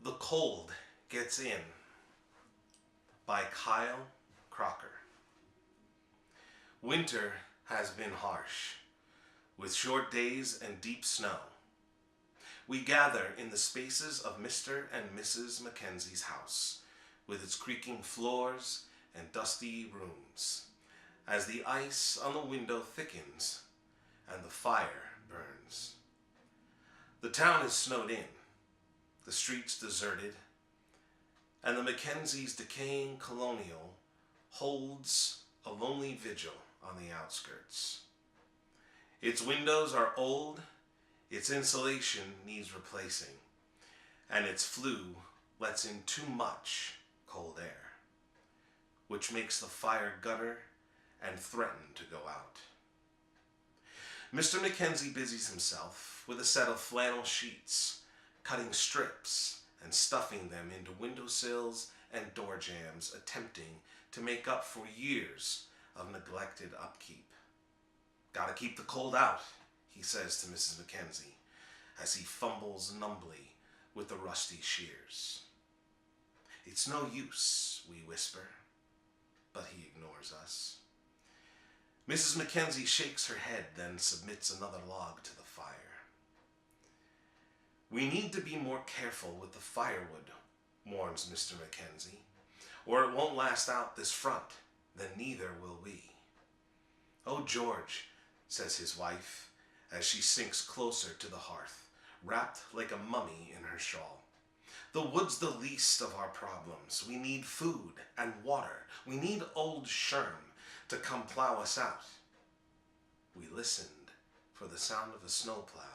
The Cold Gets In by Kyle Crocker. Winter has been harsh, with short days and deep snow. We gather in the spaces of Mr. and Mrs. Mackenzie's house, with its creaking floors and dusty rooms, as the ice on the window thickens and the fire burns. The town is snowed in, the streets deserted, and the Mackenzies' decaying colonial holds a lonely vigil on the outskirts. Its windows are old, its insulation needs replacing, and its flue lets in too much cold air, which makes the fire gutter and threaten to go out. Mr. Mackenzie busies himself with a set of flannel sheets, cutting strips and stuffing them into windowsills and door jambs, attempting to make up for years of neglected upkeep. "Gotta keep the cold out," he says to Mrs. Mackenzie, as he fumbles numbly with the rusty shears. "It's no use," we whisper, but he ignores us. Mrs. Mackenzie shakes her head, then submits another log to the fire. "We need to be more careful with the firewood," warns Mr. Mackenzie, "or it won't last out this front, then neither will we." "Oh, George," says his wife, as she sinks closer to the hearth, wrapped like a mummy in her shawl. "The wood's the least of our problems. We need food and water. We need old Sherm to come plow us out." We listened for the sound of a snowplow,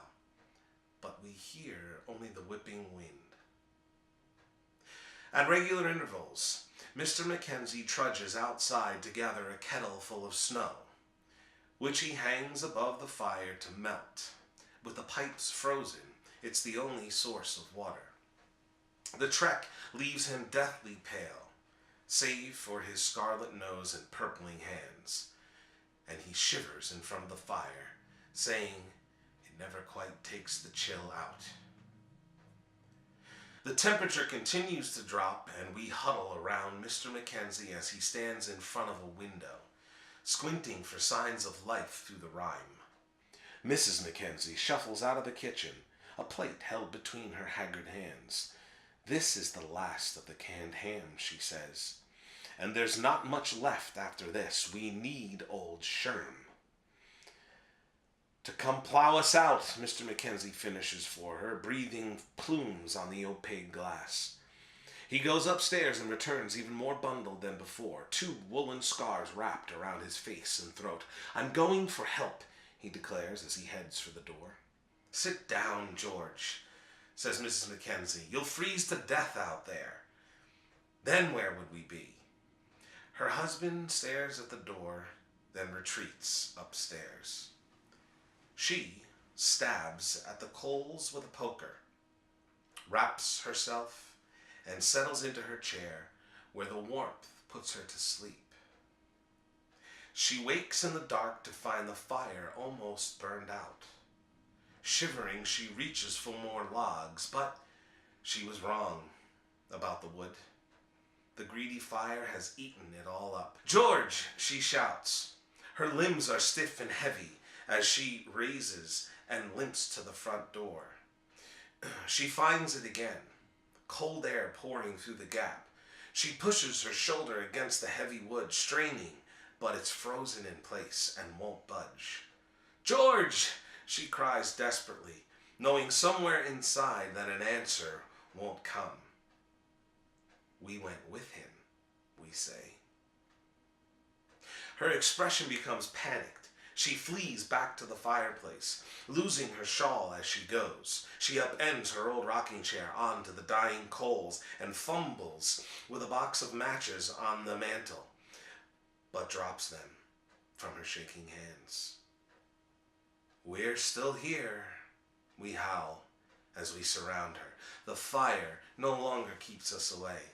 but we hear only the whipping wind. At regular intervals, Mr. Mackenzie trudges outside to gather a kettle full of snow, which he hangs above the fire to melt. With the pipes frozen, it's the only source of water. The trek leaves him deathly pale, save for his scarlet nose and purpling hands, and he shivers in front of the fire, saying it never quite takes the chill out. The temperature continues to drop, and we huddle around Mr. Mackenzie as he stands in front of a window, squinting for signs of life through the rime. Mrs. Mackenzie shuffles out of the kitchen, a plate held between her haggard hands. "This is the last of the canned ham," she says, "and there's not much left after this. We need old Sherm to come plow us out," Mr. Mackenzie finishes for her, breathing plumes on the opaque glass. He goes upstairs and returns even more bundled than before, 2 woolen scarves wrapped around his face and throat. "I'm going for help," he declares as he heads for the door. "Sit down, George," says Mrs. Mackenzie. "You'll freeze to death out there. Then where would we be?" Her husband stares at the door, then retreats upstairs. She stabs at the coals with a poker, wraps herself, and settles into her chair, where the warmth puts her to sleep. She wakes in the dark to find the fire almost burned out. Shivering, she reaches for more logs, but she was wrong about the wood. The greedy fire has eaten it all up. "George!" she shouts. Her limbs are stiff and heavy as she raises and limps to the front door. She finds it again, cold air pouring through the gap. She pushes her shoulder against the heavy wood, straining, but it's frozen in place and won't budge. "George!" she cries desperately, knowing somewhere inside that an answer won't come. "We went with him," we say. Her expression becomes panicked. She flees back to the fireplace, losing her shawl as she goes. She upends her old rocking chair onto the dying coals and fumbles with a box of matches on the mantel, but drops them from her shaking hands. "We're still here," we howl as we surround her. The fire no longer keeps us away.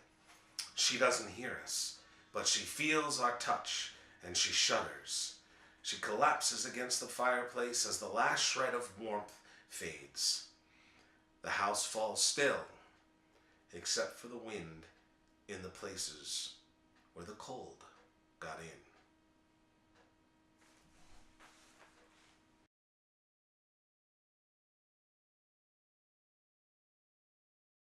She doesn't hear us, but she feels our touch, and she shudders. She collapses against the fireplace as the last shred of warmth fades. The house falls still, except for the wind in the places where the cold